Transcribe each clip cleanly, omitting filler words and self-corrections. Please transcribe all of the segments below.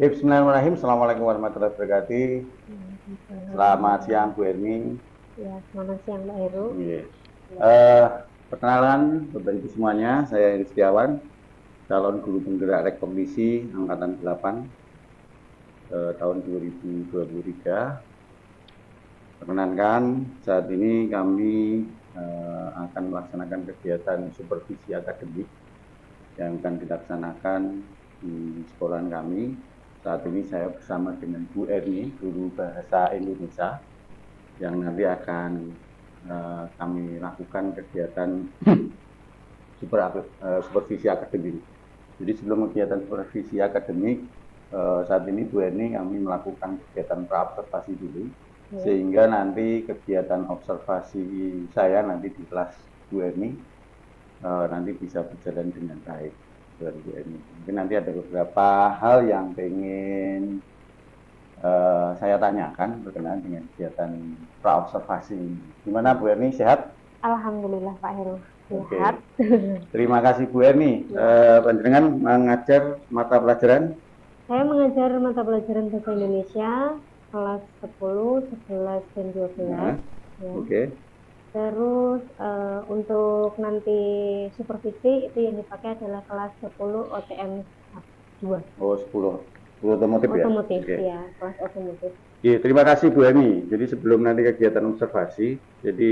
Bismillahirrahmanirrahim. Assalamualaikum warahmatullahi wabarakatuh. Selamat siang Bu Erni. Ya, selamat siang Mbak Heru. Perkenalan Bapak Ibu semuanya, saya Heri Setiawan, calon guru penggerak Rekkognisi Angkatan 8 tahun 2023. Perkenankan, saat ini kami akan melaksanakan kegiatan supervisi akademik yang akan dilaksanakan di sekolahan kami. Saat ini saya bersama dengan Bu Erni, guru bahasa Indonesia, yang nanti akan kami lakukan kegiatan supervisi akademik. Jadi sebelum kegiatan supervisi akademik, saat ini Bu Erni kami melakukan kegiatan praobservasi dulu, sehingga nanti kegiatan observasi saya nanti di kelas Bu Erni nanti bisa berjalan dengan baik. Mungkin nanti ada beberapa hal yang pengen saya tanyakan berkenaan dengan kegiatan praobservasi ini. Gimana Bu Erni, sehat? Alhamdulillah Pak Heru, sehat. Terima kasih Bu Erni. Panjenengan mengajar mata pelajaran? Saya mengajar mata pelajaran bahasa Indonesia kelas 10, 11, dan 12. Ya. Terus untuk nanti supervisi itu yang dipakai adalah kelas 10 OTM 2. Oh, 10 otomotif ya? Otomotif, ya, kelas otomotif. Terima kasih Bu Eni. Jadi sebelum nanti kegiatan observasi, jadi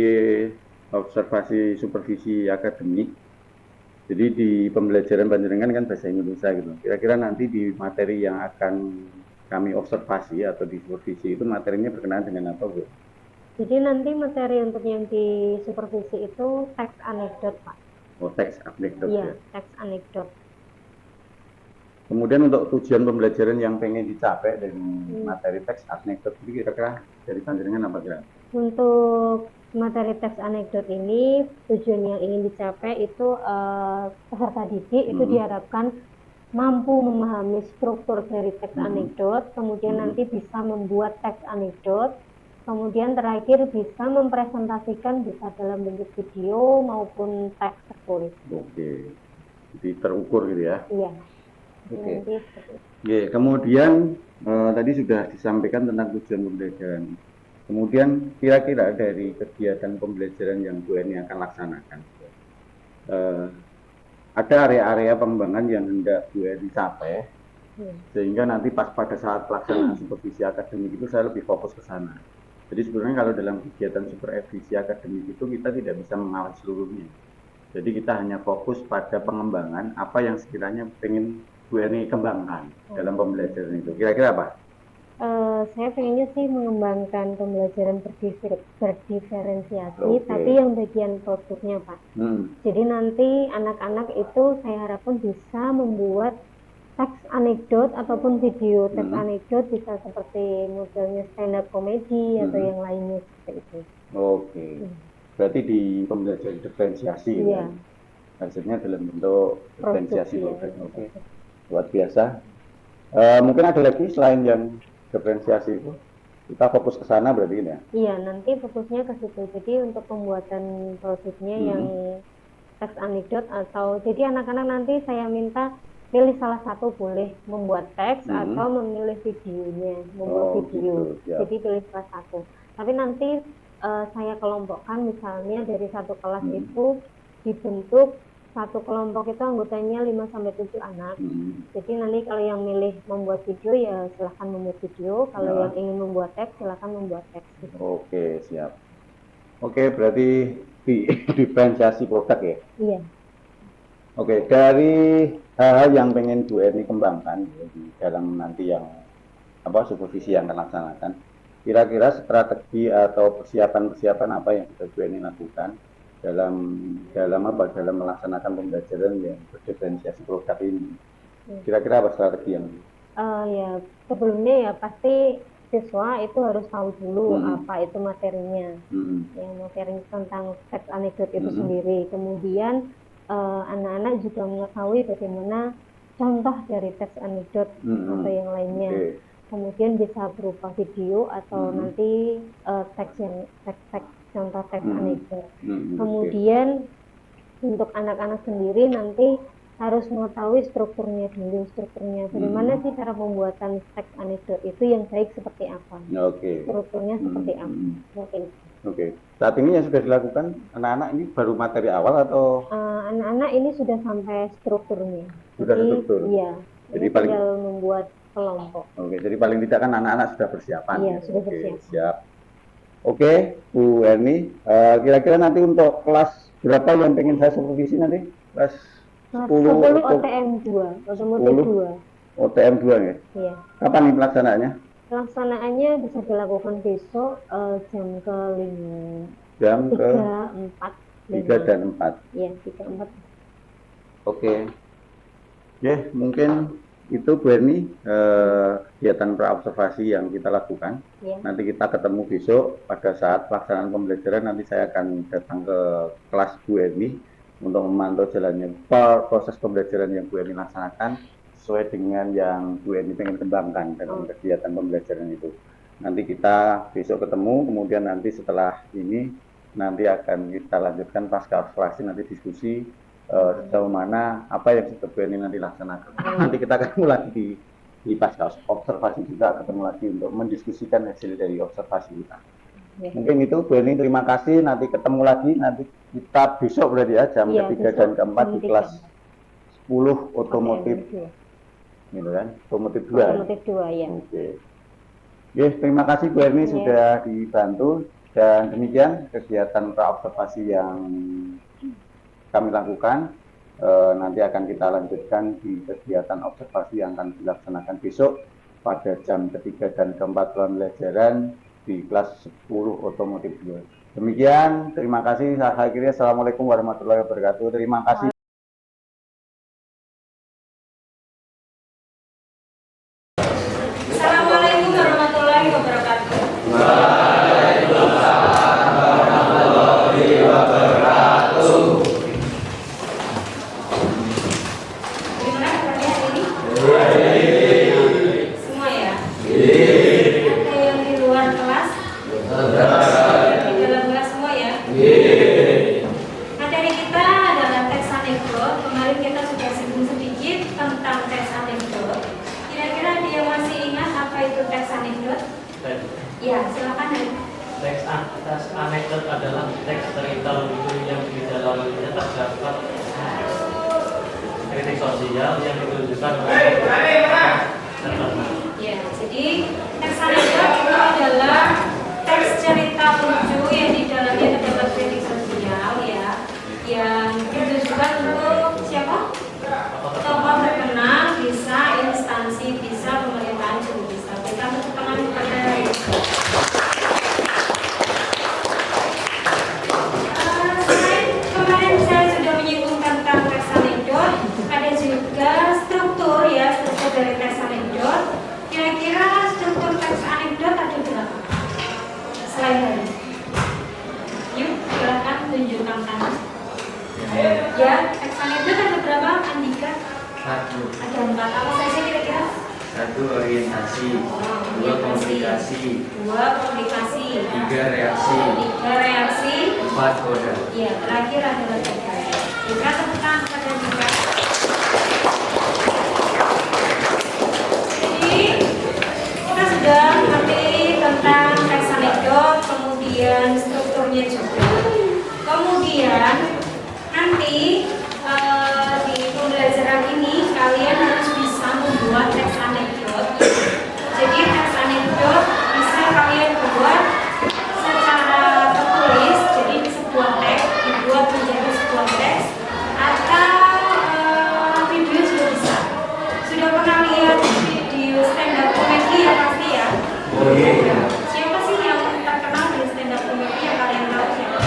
observasi supervisi akademik, jadi di pembelajaran panjenengan kan bahasa Indonesia gitu. Kira-kira nanti di materi yang akan kami observasi atau di supervisi itu materinya berkenaan dengan apa Bu? Jadi nanti materi untuk yang di supervisi itu teks anekdot Pak. Oh, teks anekdot. Iya, ya? Teks anekdot. Kemudian untuk tujuan pembelajaran yang pengen dicapai dari materi teks anekdot itu kira-kira dari panjenengan apa kira? Untuk materi teks anekdot ini tujuan yang ingin dicapai itu peserta didik itu diharapkan mampu memahami struktur dari teks anekdot, kemudian nanti bisa membuat teks anekdot, kemudian terakhir bisa mempresentasikan bisa dalam bentuk video maupun teks tertulis. Oke, jadi terukur gitu ya? Iya. Oke. Kemudian tadi sudah disampaikan tentang tujuan pembelajaran. Kemudian kira-kira dari kegiatan pembelajaran yang Bu Eni akan laksanakan, ada area-area pengembangan yang hendak Bu Eni capai, sehingga nanti pas pada saat pelaksanaan supervisi akademik itu saya lebih fokus ke sana. Jadi sebenarnya kalau dalam kegiatan supervisi akademik itu kita tidak bisa mengawal seluruhnya. Jadi kita hanya fokus pada pengembangan apa yang sekiranya pengen Bu Eni kembangkan dalam pembelajaran itu. Kira-kira apa? Saya pengennya sih mengembangkan pembelajaran berdiferensiasi, tapi yang bagian produknya Pak. Jadi nanti anak-anak itu saya harapkan bisa membuat teks anekdot ataupun video teks anekdot, bisa seperti modelnya stand up comedy atau yang lainnya seperti itu. Oke. Berarti di pembelajaran diferensiasi ya? Hasilnya dalam bentuk diferensiasi. Oke. Luar biasa. Mungkin ada lagi selain yang diferensiasi itu, kita fokus ke sana berarti ya? Iya, nanti fokusnya ke situ. Jadi untuk pembuatan produknya yang teks anekdot, atau jadi anak-anak nanti saya minta pilih salah satu, boleh membuat teks atau memilih videonya, membuat video. Gitu, jadi pilih salah satu. Tapi nanti saya kelompokkan, misalnya dari satu kelas itu dibentuk satu kelompok itu anggotanya 5-7 anak. Jadi nanti kalau yang milih membuat video ya silahkan membuat video, kalau yang ingin membuat teks silahkan membuat teks. Gitu. Oke, siap. Oke, berarti diferensiasi produk ya? Iya. Oke, dari hal-hal yang pengen Bu Eni kembangkan di dalam nanti yang supervisi yang akan laksanakan, kira-kira strategi atau persiapan apa yang sudah Bu Eni lakukan dalam melaksanakan pembelajaran yang berdiferensiasi produk ini? Kira-kira apa strategi yang? Ya sebelumnya ya pasti siswa itu harus tahu dulu apa itu materinya, yang materi tentang teks anekdot itu sendiri. Kemudian anak-anak juga mengetahui bagaimana contoh dari teks anekdot atau yang lainnya. Kemudian bisa berupa video atau nanti teks contoh teks anekdot. Kemudian untuk anak-anak sendiri nanti harus mengetahui strukturnya dulu, bagaimana sih cara pembuatan teks anekdot itu yang baik seperti apa, strukturnya seperti apa, mungkin. Saat ini yang sudah dilakukan anak-anak ini baru materi awal atau? Anak-anak ini sudah sampai strukturnya. Sudah struktur. Iya. Jadi tinggal membuat kelompok. Jadi paling tidak kan anak-anak sudah persiapan. Iya, sudah persiapan. Siap. Bu Erni, kira-kira nanti untuk kelas berapa yang pengen saya supervisi nanti? Kelas 10 OTM 2, otomotif 2. OTM 2 ya? Iya. Kapan nih pelaksanaannya? Pelaksanaannya bisa dilakukan besok jam ke 5. Jam 3, 4. 3 dan 4. Iya, 3, 4. Ya, mungkin itu Bu Erni kegiatan praobservasi yang kita lakukan. Ya. Nanti kita ketemu besok pada saat pelaksanaan pembelajaran. Nanti saya akan datang ke kelas Bu Erni untuk memantau jalannya proses pembelajaran yang Bu Erni laksanakan sesuai dengan yang Bu Erni pengen kembangkan dalam kegiatan pembelajaran itu. Nanti kita besok ketemu, kemudian nanti setelah ini nanti akan kita lanjutkan pasca observasi, nanti diskusi sejauh mana apa yang sudah Bu Erni nanti laksanakan. Nanti kita ketemu lagi di pasca observasi juga, ketemu lagi untuk mendiskusikan hasil dari observasi kita. Mungkin itu Bu Erni, terima kasih. Nanti ketemu lagi, nanti kita besok berarti ya jam ketiga dan keempat di kelas 10 otomotif. Gitu kan? Otomotif 2. Otomotif 2 ya. Terima kasih Bu Erni sudah dibantu, dan demikian kegiatan praobservasi yang kami lakukan. Nanti akan kita lanjutkan di kegiatan observasi yang akan dilaksanakan besok pada jam ketiga dan keempat pembelajaran di kelas 10 otomotif 2. Demikian, terima kasih. Saya akhiri. Assalamualaikum warahmatullahi wabarakatuh. Terima kasih. Assalamualaikum warahmatullahi wabarakatuh. Gimana kabarnya hari ini? Semua ya? Ada yang di luar kelas? Di dalam kelas semua ya? Materi kita adalah teks anekdot. Kemarin kita sudah singgung sedikit tentang teks anekdot. Kira-kira dia masih ingat apa itu teks anekdot? Ya, silakan. Teks anekdot adalah teks cerita lucu yang di dalamnya terdapat kritik sosial yang ditujukan oleh ya, jadi teks anekdot itu adalah teks cerita lucu yang di dalamnya terdapat kritik sosial ya, yang ditujukan untuk siapa? Tokoh terkenal, bisa instansi, bisa pemerintahan juga bisa. Kita tepuk tangan kepada kemarin saya sudah menyinggung tentang teks anekdot, ada juga struktur ya, struktur dari teks anekdot. Kira-kira struktur teks anekdot ada berapa? Selain dari yuk, silakan tunjukkan tangan. Ya, teks anekdot ada berapa, Andika? 1. Ada 4. Apa saja kira-kira? 1 orientasi, 2 komunikasi, 2 komunikasi, 3 reaksi, 4 kode. Iya, terakhir adalah kode. Jika temukan pada Andika. Jadi kita sudah mengerti tentang teks anekdot, kemudian strukturnya juga. Kemudian nanti di pembelajaran ini kalian harus bisa membuat teks anekdot. Jadi teks anekdot bisa kalian buat secara tertulis, jadi sebuah teks dibuat menjadi sebuah teks, atau video juga bisa. Sudah pernah lihat video stand up comedy ya pasti ya? Siapa sih yang terkenal di stand up comedy yang kalian tahu siapa?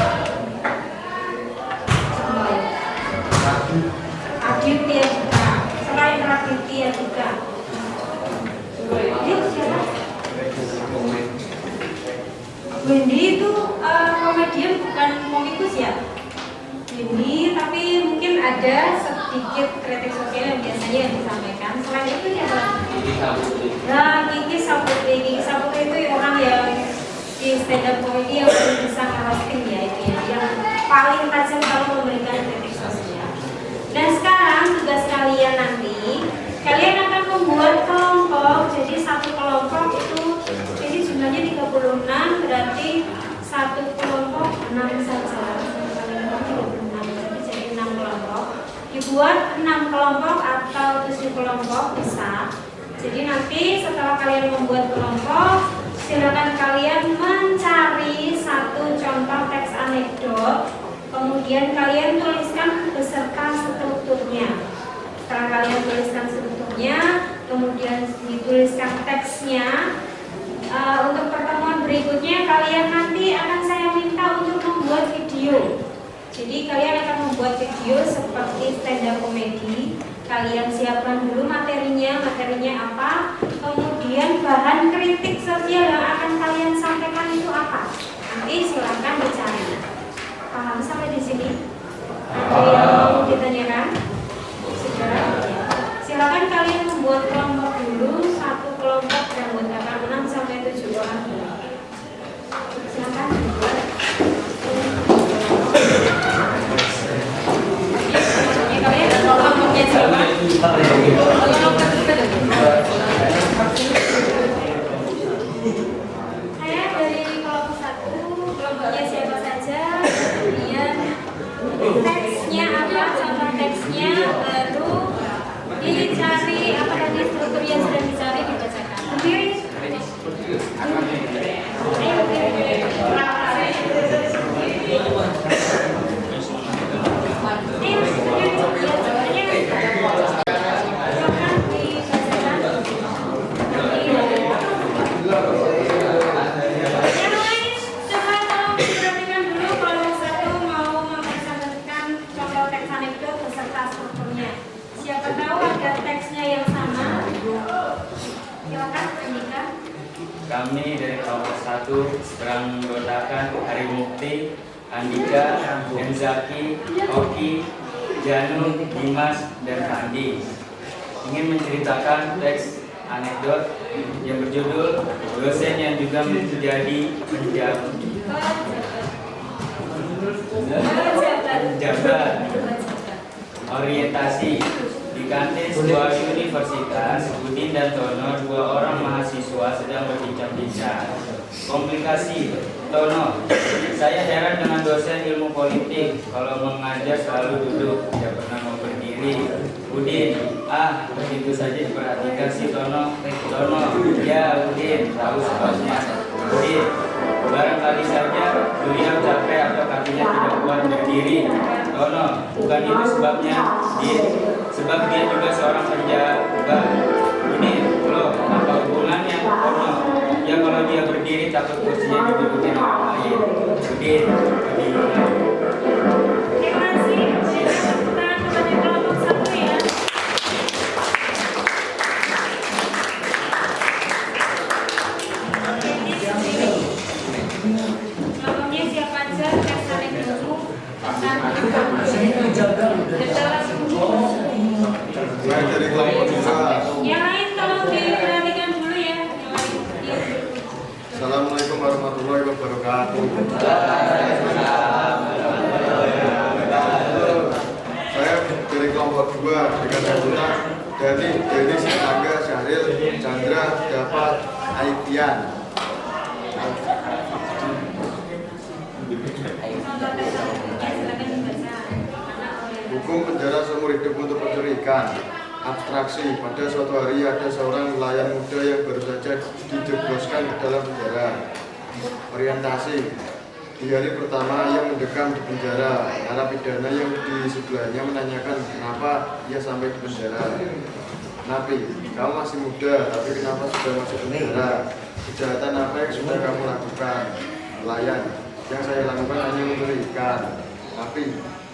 Semua ya? Aditya juga. Selain Raditya juga. Ini siapa? Wendy itu komedian bukan komikus ya? Wendy, tapi mungkin ada sedikit kritik sosial yang biasanya yang disampaikan. Selain itu ya nah, Kiki Saputri. Kiki Saputri itu orang yang di stand up comedy yang paling bisa ngerosting ya, itu ya, yang paling tajam kalau memberikan kritik sosial. Dan sekarang tugas kalian nanti, kalian akan membuat kelompok. Jadi satu kelompok itu, jadi jumlahnya 36, berarti satu kelompok 6 saja. Kalian 36, berarti jadi 6 kelompok. Dibuat 6 kelompok atau 7 kelompok bisa. Jadi nanti setelah kalian membuat kelompok, silakan kalian mencari satu contoh teks anekdot, kemudian kalian tuliskan beserta strukturnya. Setelah kalian tuliskan strukturnya, kemudian dituliskan teksnya. Untuk pertemuan berikutnya kalian nanti akan saya minta untuk membuat video. Jadi kalian akan membuat video seperti stand up comedy. Kalian siapkan dulu materinya apa, kemudian bahan kritik sosial yang akan kalian sampaikan itu apa. Nanti silakan dicari. Paham sampai di sini? Ada yang mau ditanyakan? Sudah? Silakan kalian membuat kelompok dulu, satu kelompok yang beranggotakan 6 sampai 7 orang. Silakan dibuat. Kalian kelompoknya siapa? Saya dari kelompok 1, kelompoknya siapa saja, kemudian teksnya apa, contoh teksnya, baru dicari apa tadi struktur yang sudah dicari dibacakan. Berdiri. Ayo berdiri. Kami dari kelompok 1 beranggotakan Hari Mukti, Andika, Enzaki, Oki, Janu, Dimas, dan Andi ingin menceritakan teks anekdot yang berjudul dosen yang juga menjadi penjabat orientasi. Di kantin sebuah universitas, Udin dan Tono, 2 orang mahasiswa sedang berbincang-bincang. Komplikasi. Tono, saya heran dengan dosen ilmu politik. Kalau mengajar selalu duduk, tidak pernah mau berdiri. Udin, begitu saja diperhatikan si Tono. Tono, ya Udin, tahu sebabnya. Udin, barangkali saja beliau capek atau kakinya tidak kuat berdiri. Tono, bukan itu sebabnya. Sebab dia juga seorang penjabat. Ini loh, apa hubungannya? Tono, ya kalau dia berdiri takut kursinya didudukin orang lain. Udin, kebingungan. Terima kasih. Tepuk tangan kepada kelompok 1 ya. Kelompoknya siapa aja? Teks anekdotmu. Saya dari kelompok 2. Yang lain tolong diperhatikan dulu ya. Assalamualaikum warahmatullahi wabarakatuh. Saya dari kelompok 2 dengan anggota dari Denis, Angga, Syahril, Chandra, Dapat, Aifian. Hukum penjara seumur hidup untuk pencuri ikan. Abstraksi, pada suatu hari ada seorang nelayan muda yang baru saja dijebloskan ke dalam penjara. Orientasi, di hari pertama ia mendekam di penjara. Narapidana yang di sebelahnya menanyakan kenapa ia sampai di penjara. Napi, kamu masih muda, tapi kenapa sudah masuk penjara? Kejahatan apa yang sudah kamu lakukan? Nelayan, yang saya lakukan hanya mencuri ikan. Napi,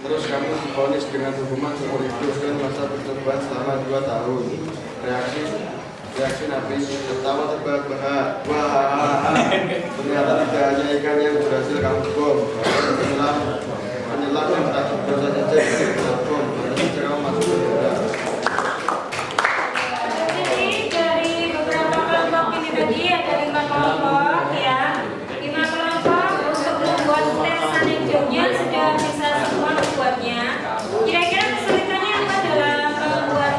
terus kamu divonis dengan hukuman seumur hidup dan masa percobaan selama 2 tahun. Reaksi Nabi, tertawa terbahak-bahak. Wah, ternyata tidak hanya ikan yang berhasil kamu bom, penyelam yang tak berdosa saja yang bom, saja kamu masuk penjara. Jadi dari beberapa kelompok ini tadi ada 5 kelompok ya. 5 kelompok untuk membuat teks anekdotnya sudah bisa semua membuatnya. Kira-kira kesulitannya apa dalam membuat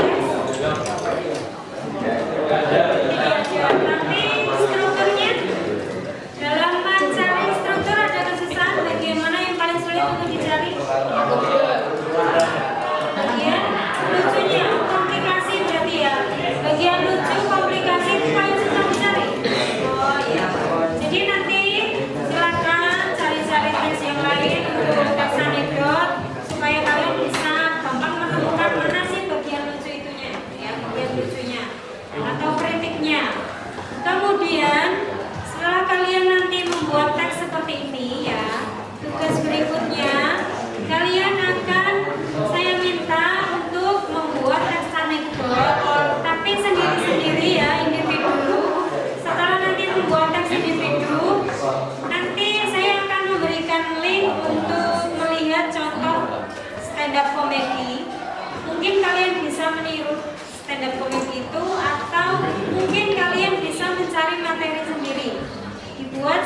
dibuat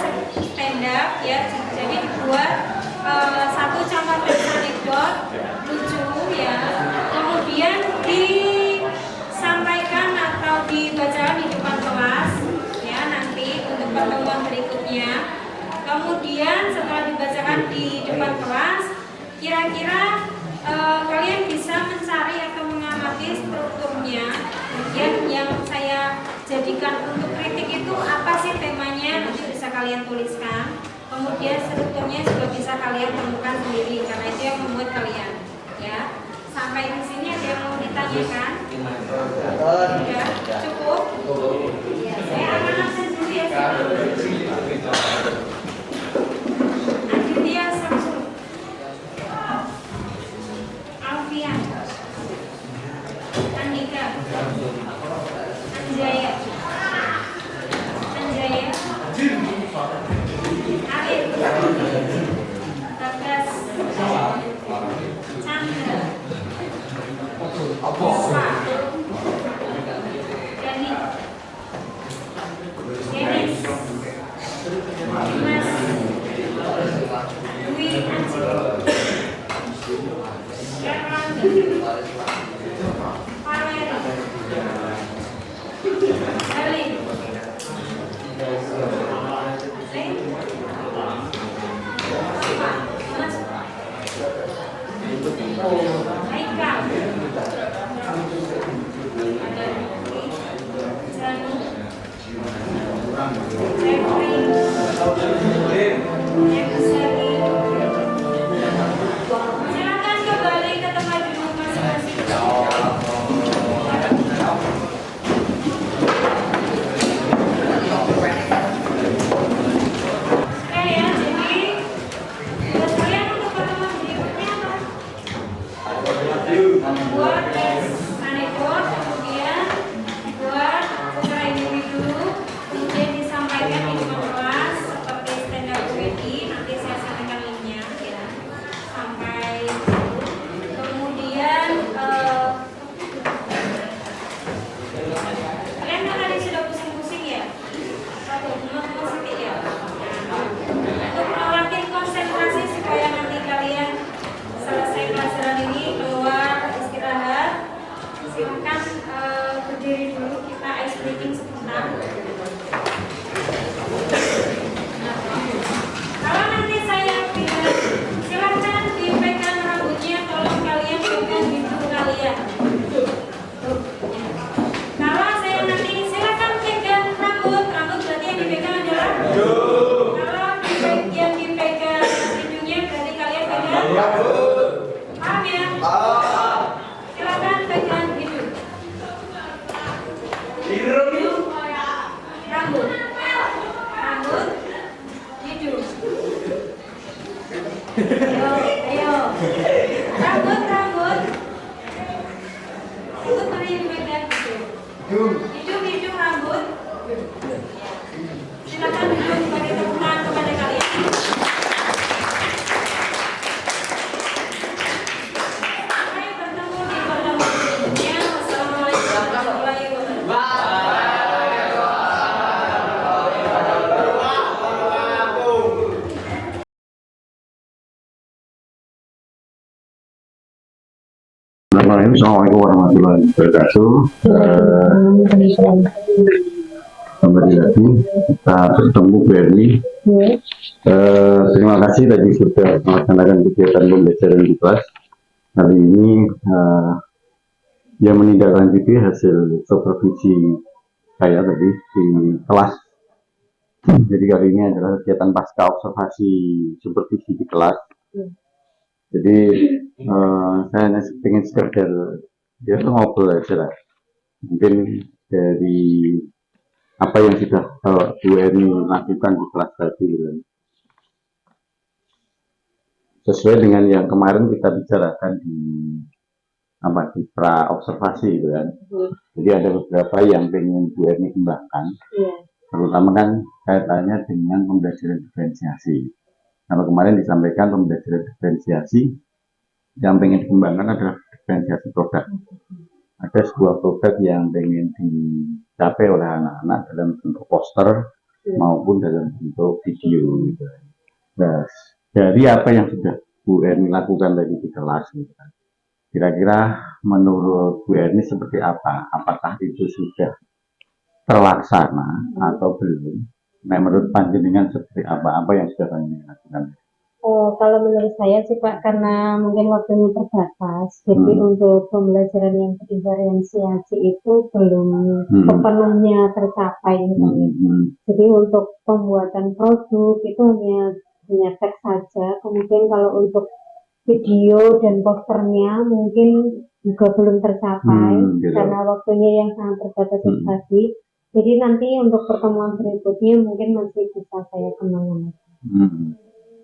stand up ya, jadi dibuat satu contoh teks anekdot lucu ya, kemudian disampaikan atau dibacakan di depan kelas ya nanti untuk pertemuan berikutnya. Kemudian setelah dibacakan di depan kelas, kira-kira kalian bisa mencari atau mengamati strukturnya. Kemudian yang saya jadikan untuk kritik itu apa sih temanya, nanti bisa kalian tuliskan. Kemudian strukturnya juga bisa kalian temukan sendiri karena itu yang membuat kalian ya. Sampai di sini ada yang mau ditanyakan? Sudah cukup? Ya, saya akan absen dulu ya. Aditya Samsul, Alfian, Andika, Anjaya, Arif, Bagas, Chandra, Puspa, Dani, Dennis, Dimas, Dwi Anji, Erlangga, Valeri, Salim, Haikal, Janu, Jeffrey, Jeffsari. Silakan kembali ke tempat duduk masing-masing. Oke ya, jadi tugas kalian untuk pertemuan berikutnya apa? Buat tes anekdot, kemudian buat putra individu, kemudian disampaikan di depan kelas seperti stand up comedy. Nanti saya sampaikan linknya ya. Sampai kemudian kalian kan tadi sudah pusing-pusing ya, atau positif ya. Untuk melatih konsentrasi supaya nanti kalian selesai pelajaran ini keluar istirahat, silakan berdiri dulu, kita ice breaking sebentar. Kalau nanti saya bilang silakan dipegang rambutnya, tolong kalian pegang hidung kalian. Kalau saya nanti silakan pegang rambut berarti yang dipegang adalah yang dipegang hidungnya berarti kalian pegang rambut. Paham ya? Silakan pegang hidung. Rambut, hidung. Ayo. Rambut. Rambut mana yang dipegang hidung, rambut. Silakan hidung bagi tepuk tangan kepada kalian. Sampai bertemu di pertemuan berikutnya. Wassalamualaikum warahmatullahi wabarakatuh. Assalamualaikum warahmatullahi wabarakatuh. Kembali lagi kita bertemu Berni. Terima kasih tadi sudah melaksanakan kegiatan pembelajaran di kelas. Hari ini yang menindaklanjuti hasil supervisi saya tadi di kelas. Jadi kali ini adalah kegiatan pasca observasi supervisi di kelas. Jadi saya hanya ingin sekedar dia tuh ngobrol aja lah. Mungkin dari apa yang sudah Bu Eni lakukan di kelas tadi gitu. Sesuai dengan yang kemarin kita bicarakan di pra observasi gitu kan. Jadi ada beberapa yang ingin Bu Eni kembangkan. Terutama kan kaitannya dengan pembelajaran diferensiasi. Kalau kemarin disampaikan pembelajaran diferensiasi yang ingin dikembangkan adalah diferensiasi produk. Ada sebuah produk yang ingin dicapai oleh anak-anak dalam bentuk poster maupun dalam bentuk video gitu. Nah, dari apa yang sudah Bu Erni lakukan tadi di kelas gitu kan. Kira-kira menurut Bu Erni seperti apa? Apakah itu sudah terlaksana atau belum? Nah, menurut panjenengan seperti apa? Apa yang sudah panjenengan lakukan? Kalau menurut saya sih Pak, karena mungkin waktunya terbatas, jadi untuk pembelajaran yang diferensiasi itu belum sepenuhnya tercapai. Jadi untuk pembuatan produk itu hanya teks saja. Kemudian kalau untuk video dan posternya mungkin juga belum tercapai Gitu. karena waktunya yang sangat terbatas itu tadi. Jadi nanti untuk pertemuan berikutnya mungkin masih bisa saya kembangkan.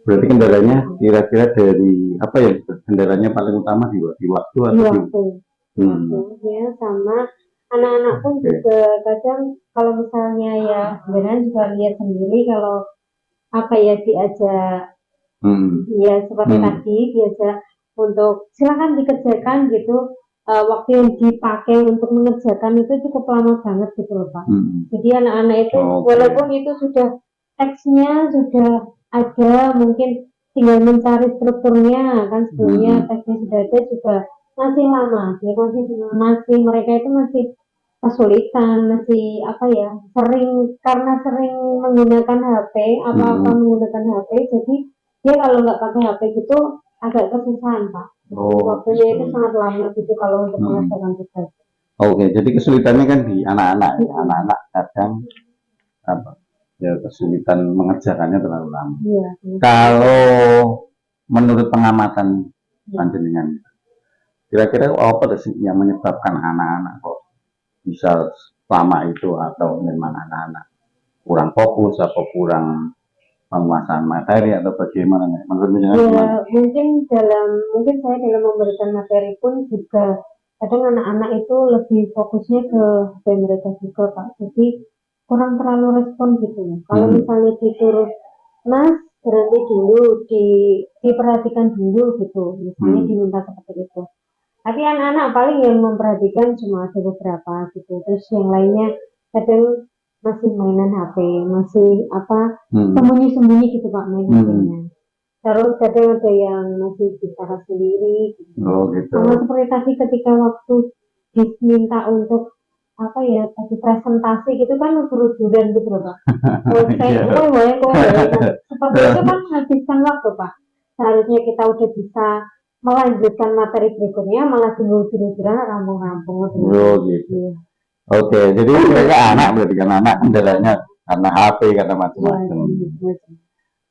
Berarti kendalanya kira-kira dari apa ya? Kendalanya paling utama di waktu atau Di waktu. Ya, sama anak-anak pun juga kadang kalau misalnya ya beneran juga lihat sendiri kalau apa ya diajak ya seperti tadi diajak untuk silakan dikerjakan gitu, waktu yang dipakai untuk mengerjakan itu cukup lama banget gitu loh Pak. Jadi anak-anak itu walaupun itu sudah teksnya sudah ada, mungkin tinggal mencari strukturnya kan, sebelumnya teksnya sudah ada juga masih lama ya, masih mereka itu masih kesulitan, masih apa ya, karena sering menggunakan HP apa-apa menggunakan HP, jadi dia kalau nggak pakai HP gitu agak kesusahan Pak. Waktunya itu sangat lama gitu kalau untuk mengerjakan tugas. Oke, jadi kesulitannya kan di anak-anak ya. Anak-anak kadang apa ya, kesulitan mengerjakannya terlalu lama. Kalau menurut pengamatan panjenengan, kira-kira apa sih yang menyebabkan anak-anak kok bisa lama itu, atau memang anak-anak kurang fokus atau kurang penguasaan materi atau bagaimana? Menurut ya, mungkin saya dalam memberikan materi pun juga kadang anak-anak itu lebih fokusnya ke HP mereka juga Pak. Jadi kurang terlalu respon gitu. Kalau misalnya disuruh Mas berhenti dulu, diperhatikan dulu gitu, misalnya diminta seperti itu. Tapi anak-anak paling yang memperhatikan cuma ada beberapa gitu. Terus yang lainnya kadang masih mainan HP, masih apa sembunyi-sembunyi gitu Pak main HP-nya. Terus kadang ada yang masih bicara sendiri gitu. Sama seperti tadi ketika waktu diminta untuk apa ya, tadi presentasi gitu kan udur-uduran gitu loh Pak. Seperti itu kan menghabiskan waktu Pak. Seharusnya kita udah bisa melanjutkan materi berikutnya, malah udur-uduran rampung-rampung. Gitu. Oke, jadi mereka anak berarti kan anak kendalanya karena HP, karena macam-macam.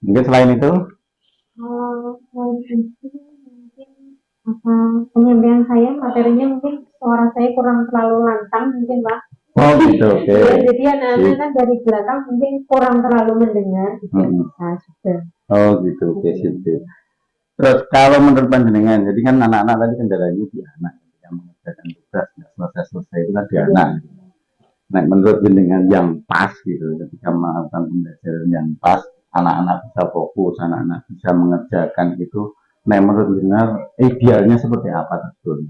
Mungkin selain itu? Mungkin apa penyampaian saya materinya mungkin suara saya kurang terlalu lantang mungkin Pak. Gitu, oke. Ya, jadi anak-anak kan dari belakang mungkin kurang terlalu mendengar gitu. Sudah. Gitu, oke, sip. Terus kalau menurut panjenengan, jadi kan anak-anak tadi kendalanya di anak yang mengerjakan tugas nggak selesai itu kan di anak. Nah, menurut panjenengan yang pas gitu, ketika melakukan pembelajaran yang pas, anak-anak bisa fokus, anak-anak bisa mengerjakan itu. Nah, menurut panjenengan idealnya seperti apa tersebut?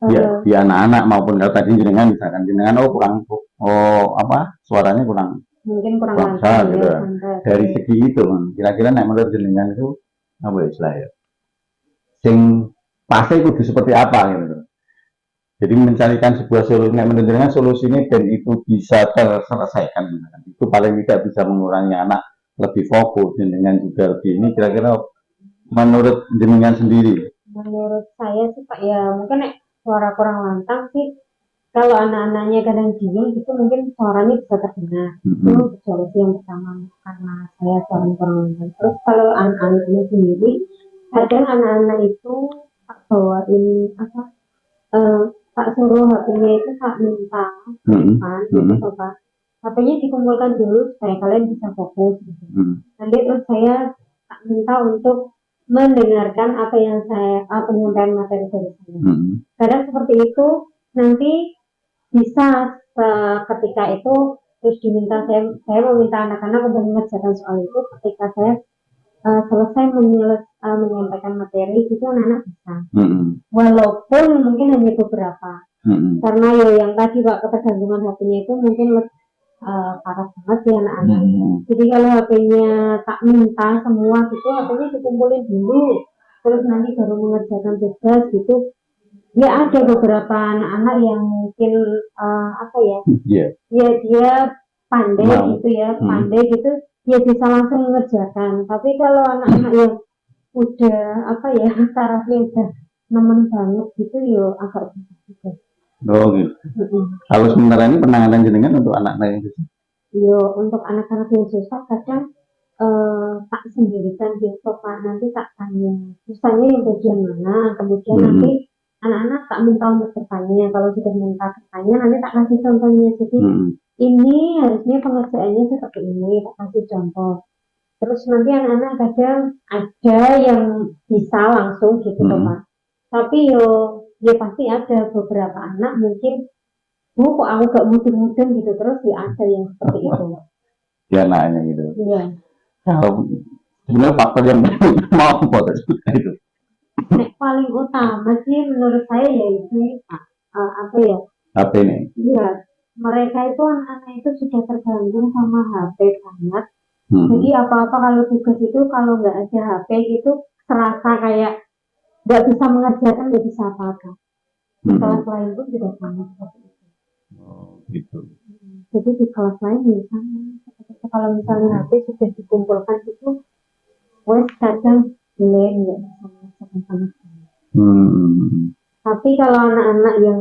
Ya, di anak-anak maupun kalau tadi jenengan misalkan jenengan kurang suaranya kurang lancar gitu. Dari segi itu kira-kira menurut jenengan itu apa istilahnya sing pasti itu seperti apa gitu. Jadi mencarikan sebuah solusi, menurut jenengan solusinya dan itu bisa terselesaikan misalkan. Itu paling tidak bisa mengurangi anak lebih fokus, jenengan juga lebih ini, kira-kira menurut jenengan sendiri? Menurut saya sih Pak ya mungkin suara kurang lantang sih, kalau anak-anaknya kadang diem gitu mungkin suaranya bisa terdengar. Itu solusi yang pertama karena saya suaranya kurang lantang. Terus kalau anak-anaknya sendiri, kadang anak-anak itu Pak bawain Pak suruh HP-nya itu Pak minta kan gitu Pak. HP-nya dikumpulkan dulu supaya kalian bisa fokus gitu. Nanti terus saya tak minta untuk mendengarkan apa yang penyampaian materi dari saya. Kadang seperti itu nanti bisa ketika itu terus diminta saya meminta anak-anak untuk mengerjakan soal itu, ketika saya selesai menyampaikan materi itu anak-anak bisa. Walaupun mungkin hanya beberapa. Karena ya yang tadi Pak ketergantungan HP-nya itu mungkin parah banget ya anak-anak. Hmm. Jadi kalau HP-nya tak minta semua gitu, HP-nya dikumpulin dulu, terus nanti baru mengerjakan tugas gitu. Ya ada beberapa anak-anak yang mungkin apa ya, Iya. ya dia pandai Mau. gitu ya, pandai gitu, ya bisa langsung mengerjakan. Tapi kalau anak-anak yang udah apa ya, tarafnya udah nemen banget gitu, yo agak susah juga. Oh gitu. Kalau sementara ini penanganan jenengan untuk anak-anak yang susah. Yo untuk anak-anak yang susah kadang tak sendirikan gitu Pak, nanti tak tanya susahnya yang bagian mana, kemudian nanti anak-anak tak minta untuk bertanya, kalau sudah minta bertanya nanti tak kasih contohnya, jadi ini harusnya pengerjaannya seperti ini, tak kasih contoh. Terus nanti anak-anak kadang ada yang bisa langsung gitu Pak, tapi ya pasti ada beberapa anak mungkin kok aku gak mudeng-mudeng gitu, terus ya ada yang seperti itu. Ya anaknya gitu. Iya. Kalau sebenarnya faktor yang mau foto itu. Paling utama sih menurut saya yaitu apa ya? HP ini. Iya, mereka itu anak-anak itu sudah terganggu sama HP banget. Jadi apa-apa kalau tugas itu kalau nggak ada HP itu terasa kayak nggak bisa mengerjakan, nggak bisa apa-apa. Di kelas lain pun juga sama seperti itu. Oh gitu. Jadi di kelas lain ya sama. Kalau misalnya HP sudah dikumpulkan itu, wes kadang delay nggak bisa mengerjakan sama sekali. Tapi kalau anak-anak yang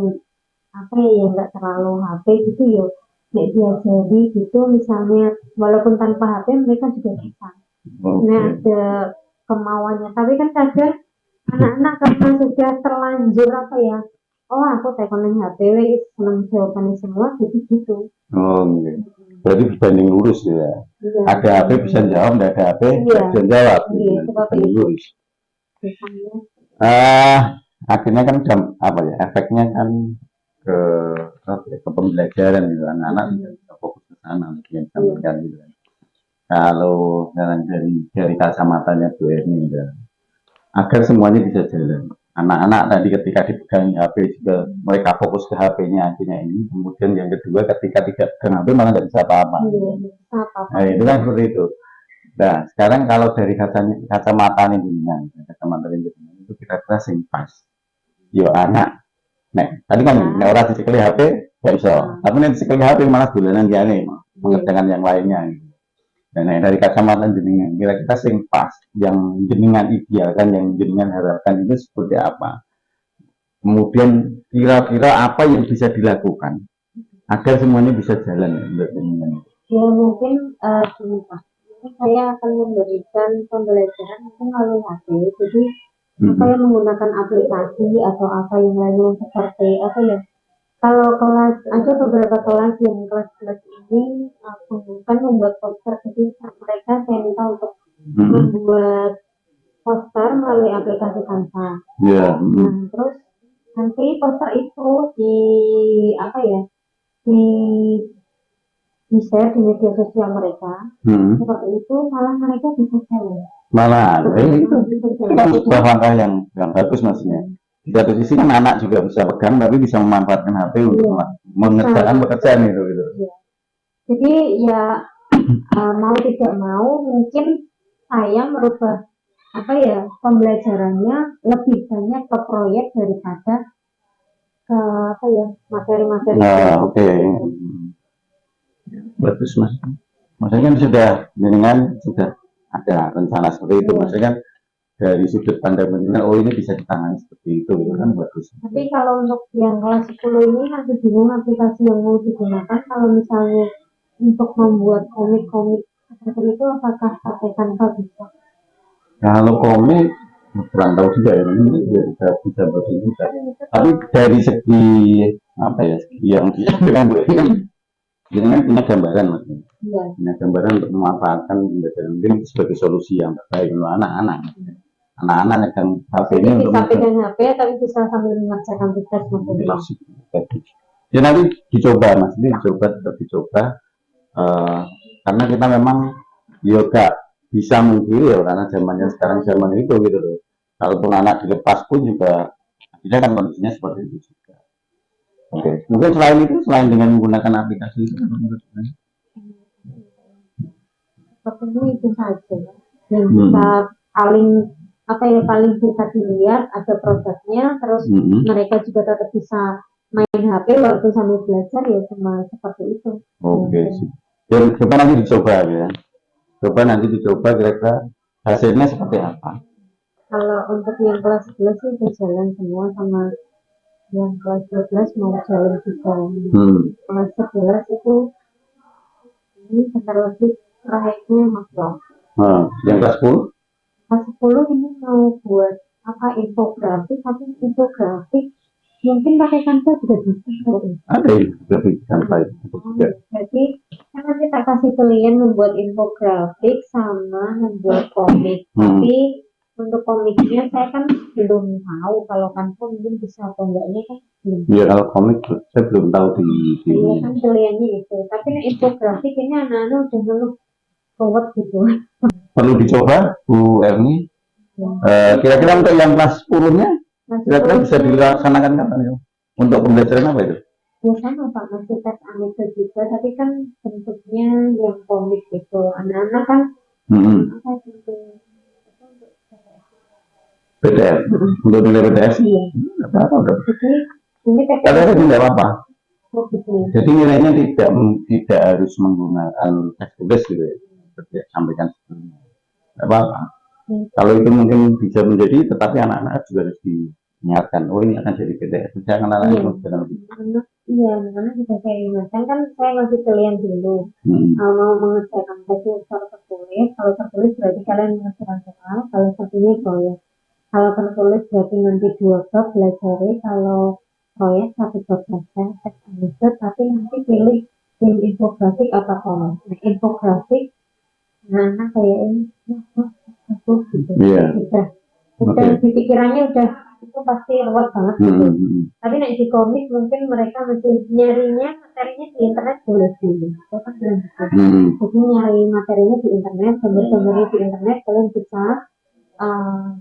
apa ya, yang nggak terlalu HP gitu ya, nek diajari gitu misalnya walaupun tanpa HP mereka juga bisa. Nah ada kemauannya. Tapi kan kadang anak-anak karena sudah terlanjur apa ya, oh aku tekonin HP, senang jawabannya semua, jadi gitu. Oh gitu. Berarti berbanding lurus ya. Iya, ada HP bisa jawab, nggak ada HP iya, bisa jawab. Iya, seperti itu. Lurus. Akhirnya kan apa ya, efeknya kan ke pembelajaran gitu, anak-anak bisa fokus ke sana yang sampaikan gitu. Kalau dari kacamatanya Bu Erni gitu, agar semuanya bisa jalan. Anak-anak tadi ketika dipegang HP juga mereka fokus ke HP-nya akhirnya ini. Kemudian yang kedua ketika tidak pegang HP malah nggak bisa apa-apa. Nah itu kan seperti itu. Nah sekarang kalau dari kacamata ini kacamata ini itu kira-kira sing pas. Yo anak. Nah tadi kan orang disekali HP nggak bisa. Tapi nanti disekali HP malah bulanan gini mengerjakan yang lainnya. Dan dari kacamata jenengan kira-kira sing pas yang jenengan idealkan, yang jenengan harapkan itu seperti apa, kemudian kira-kira apa yang bisa dilakukan agar semuanya bisa jalan menurut jenengan. Ya mungkin gini Pak, saya akan memberikan pembelajaran mungkin melalui HP, jadi saya menggunakan aplikasi atau apa yang lainnya seperti apa ya, kalau kelas ada beberapa kelas yang kelas ini kan membuat poster, jadi mereka saya minta untuk membuat poster melalui aplikasi Canva. Nah, terus nanti poster itu di apa ya, di share di media sosial mereka. Seperti itu malah mereka bisa jalan. Malah itu sebuah langkah yang bagus maksudnya. Di satu sisi kan anak juga bisa pegang tapi bisa memanfaatkan HP untuk mengerjakan pekerjaan itu gitu. Iya. Jadi ya mau tidak mau mungkin saya merubah apa ya, pembelajarannya lebih banyak ke proyek daripada ke apa ya, materi-materi. Oke. Bagus mas. Maksudnya kan sudah ada rencana seperti itu. Maksudnya kan dari sudut pandang mendengar, oh ini bisa ditangani seperti itu, gitu kan bagus. Tapi kalau untuk yang kelas 10 ini masih bingung aplikasi yang mau digunakan. Kalau misalnya untuk membuat komik-komik seperti itu, apakah pakai Canva bisa? Kalau komik kurang tahu juga ya, ini bisa bagus juga. Tapi dari segi apa ya, segi yang dengan Bu ini kan dengan punya gambaran maksudnya. Punya gambaran untuk memanfaatkan pembelajaran mungkin sebagai solusi yang terbaik untuk anak-anak. Anak-anak yang HP ini untuk bisa pegang HP tapi bisa sambil mengerjakan tugas maksudnya. Ya nanti dicoba mas, ini dicoba karena kita memang yoga bisa mungkin ya karena zamannya sekarang zaman itu gitu loh. Kalaupun anak dilepas pun juga tidak kan kondisinya seperti itu juga. Oke, mungkin selain dengan menggunakan aplikasi itu Sepertinya itu saja yang bisa paling paling bisa dilihat ada prosesnya, terus mereka juga tetap bisa main HP waktu sambil belajar ya cuma seperti itu. Oke, sip. Ya, coba nanti dicoba ya. Coba nanti dicoba kira-kira hasilnya seperti apa. Kalau untuk yang kelas 11 sih udah jalan semua, sama yang kelas 12 mau jalan juga. Kelas 11 itu ini bentar lagi proyeknya masuk. Yang kelas 10? Kelas 10 ini mau buat infografik, tapi infografik mungkin pakai Canva juga bisa. Ada infografik Canva juga. Jadi kan nanti tak kasih kalian membuat infografik sama membuat komik. Tapi untuk komiknya saya kan belum tahu, kalau Canva mungkin bisa atau enggaknya kan belum. Iya, kalau komik saya belum tahu di Iya kan kaliannya itu. Tapi infografik ini anak-anak udah ngeluh kuat gitu. Perlu dicoba Bu Erni. Kira-kira untuk yang kelas 10-nya kira-kira bisa dilaksanakan kapan ya? Untuk pembelajaran apa itu? Ya sama Pak, masih tes anekdot juga, tapi kan bentuknya yang komik gitu. Anak-anak kan apa itu? PDF. Untuk nilai PDF? Iya. Apa udah? Jadi ini Kalau tidak apa-apa. gitu. Jadi nilainya tidak harus menggunakan teks tulis gitu ya. Seperti sampaikan sebelumnya. Tidak apa-apa. Kalau itu mungkin bisa menjadi, tetapi anak-anak juga harus diingatkan. Oh, ini akan jadi PDF. Saya akan anak-anak Iya, karena juga saya ingatkan kan saya ngasih kalian dulu. Mau mengerjakan tadi secara tertulis. Kalau tertulis berarti kalian mengerjakan soal. Kalau satunya proyek. Kalau tertulis berarti nanti 2 bab belajar. Kalau proyek 1 bab belajar teks anekdot, tapi nanti pilih tim infografik atau komik. Nah, infografik, nah kayak ini, aku gitu. Udah di pikirannya udah itu pasti ruwet banget gitu. Tapi nek di komik mungkin mereka masih nyarinya materinya di internet boleh dulu. Jadi nyari materinya di internet, sumber-sumbernya di internet, kalian bisa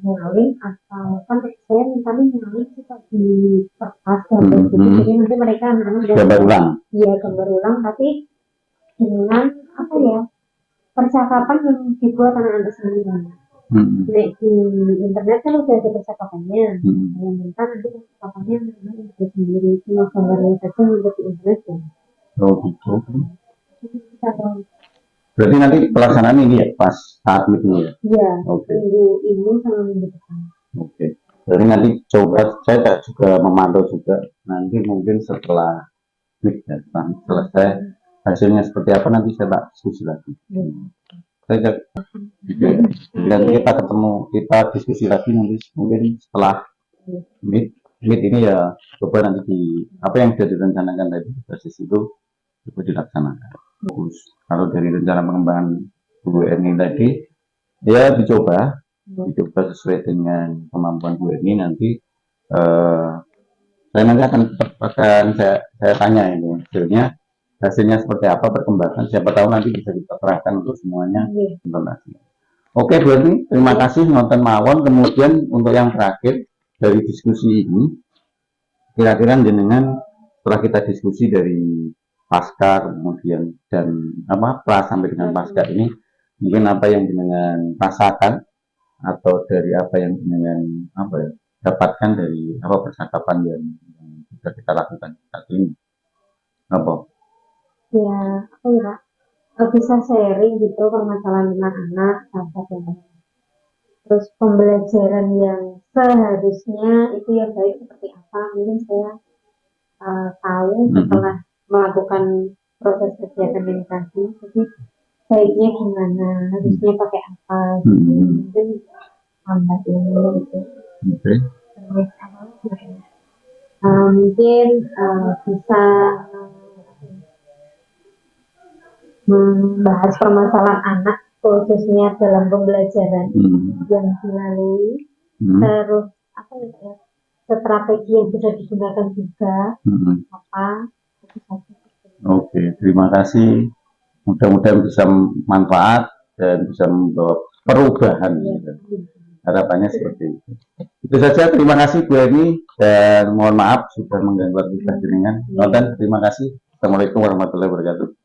nyalin atau kan saya misalnya nyalin kita di kertas gitu. Jadi nanti mereka gambar ulang, tapi dengan percakapan yang dibuat anak-anak sendiri. Di internet kan udah ada percakapannya, saya minta nanti percakapannya anak-anak itu sendiri, cuma gambarnya saja untuk di internet ya. Berarti nanti pelaksanaan ini ya pas saat itu ya? Iya, minggu ini sama minggu depan. Jadi nanti coba, saya juga memantau juga, nanti mungkin setelah selesai hasilnya seperti apa nanti saya tak diskusi lagi. Nanti kita diskusi lagi nanti mungkin setelah meet ini ya, coba nanti apa yang sudah direncanakan tadi basis itu coba dilaksanakan. Kalau dari rencana pengembangan Bu Erni tadi ya dicoba sesuai dengan kemampuan Bu Erni. Nanti saya nanti akan saya tanya ini hasilnya seperti apa, perkembangan, siapa tahu nanti bisa diterapkan untuk semuanya informasi. Oke Bu Erni, terima kasih nonton mawon. Kemudian untuk yang terakhir dari diskusi ini, kira-kira jenengan setelah kita diskusi dari pasca kemudian dan pra sampai dengan pasca ini, mungkin apa yang jenengan rasakan atau dari apa yang jenengan dapatkan dari percakapan yang sudah kita lakukan saat ini bisa sharing gitu permasalahan anak-anak sampai terus pembelajaran yang seharusnya itu yang baik seperti apa, mungkin saya tahu setelah melakukan proses kegiatan meditasi. Jadi baiknya gimana, harusnya pakai apa gitu. Mungkin tambah ilmu gitu. Terus mungkin bisa membahas permasalahan anak khususnya dalam pembelajaran yang dilalui. Terus strategi yang bisa digunakan juga terima kasih, mudah-mudahan bisa manfaat dan bisa membawa perubahan harapannya seperti itu. Itu saja, terima kasih Bu Erni, dan mohon maaf sudah mengganggu aktivitas jenengan. Terima kasih. Assalamualaikum warahmatullahi wabarakatuh.